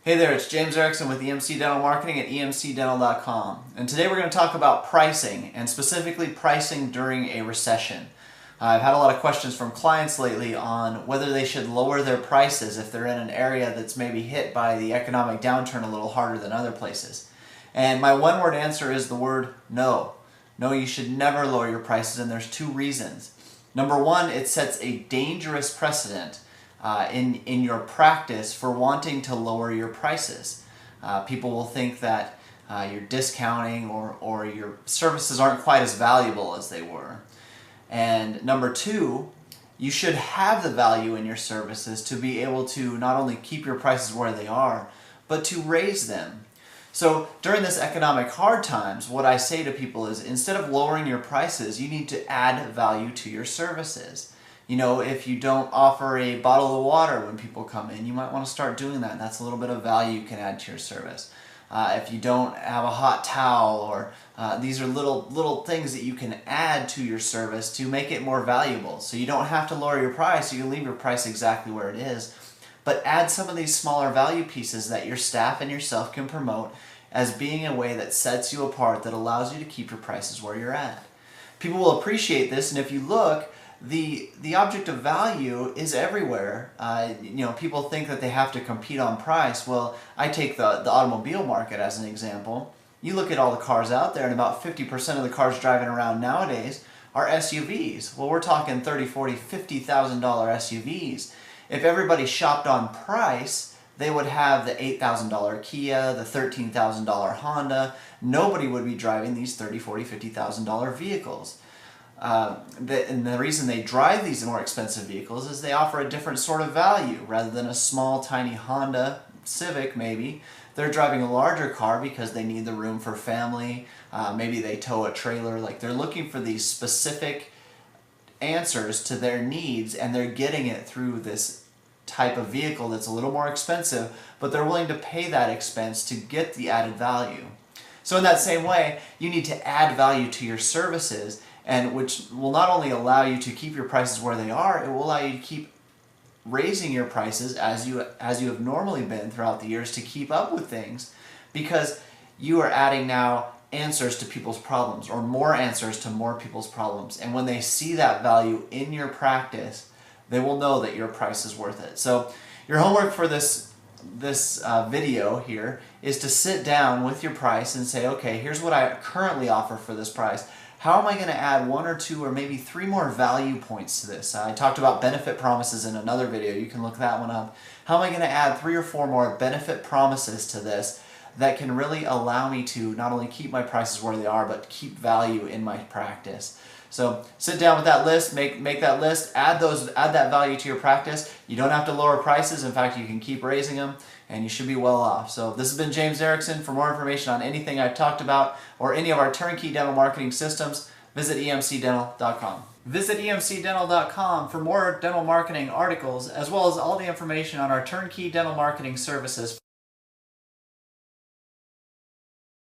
Hey there, it's James Erickson with EMC Dental Marketing at emcdental.com. And today we're going to talk about pricing, and specifically pricing during a recession. I've had a lot of questions from clients lately on whether they should lower their prices if they're in an area that's maybe hit by the economic downturn a little harder than other places. And my one-word answer is the word no. No, you should never lower your prices, and there's two reasons. Number one, it sets a dangerous precedent in your practice for wanting to lower your prices. People will think that you're discounting or your services aren't quite as valuable as they were. And number two, you should have the value in your services to be able to not only keep your prices where they are, but to raise them. So during this economic hard times, what I say to people is instead of lowering your prices, you need to add value to your services. You know, if you don't offer a bottle of water when people come in, you might want to start doing that. That's a little bit of value you can add to your service. If you don't have a hot towel, or these are little things that you can add to your service to make it more valuable. So you don't have to lower your price, you can leave your price exactly where it is. But add some of these smaller value pieces that your staff and yourself can promote as being a way that sets you apart, that allows you to keep your prices where you're at. People will appreciate this, and if you look, the object of value is everywhere. People think that they have to compete on price. Well, I take the automobile market as an example. You look at all the cars out there, and about 50% of the cars driving around nowadays are SUVs. Well, we're talking $30,000, $40,000, $50,000 SUVs. If everybody shopped on price, they would have the $8,000 Kia, the $13,000 Honda. Nobody would be driving these $30,000, $40,000, $50,000 vehicles. And the reason they drive these more expensive vehicles is they offer a different sort of value. Rather than a small, tiny Honda Civic, maybe, they're driving a larger car because they need the room for family. Maybe they tow a trailer. Like, they're looking for these specific answers to their needs, and they're getting it through this type of vehicle that's a little more expensive, but they're willing to pay that expense to get the added value. So in that same way, you need to add value to your services, and which will not only allow you to keep your prices where they are, it will allow you to keep raising your prices as you have normally been throughout the years to keep up with things, because you are adding now answers to people's problems, or more answers to more people's problems. And when they see that value in your practice, they will know that your price is worth it. So your homework for this video here is to sit down with your price and say, okay, here's what I currently offer for this price. How am I going to add one or two or maybe three more value points to this? I talked about benefit promises in another video. You can look that one up. How am I going to add 3 or 4 more benefit promises to this that can really allow me to not only keep my prices where they are, but keep value in my practice? So sit down with that list, make that list, add that value to your practice. You don't have to lower prices. In fact, you can keep raising them, and you should be well off. So this has been James Erickson. For more information on anything I've talked about or any of our turnkey dental marketing systems, visit emcdental.com. Visit emcdental.com for more dental marketing articles, as well as all the information on our turnkey dental marketing services.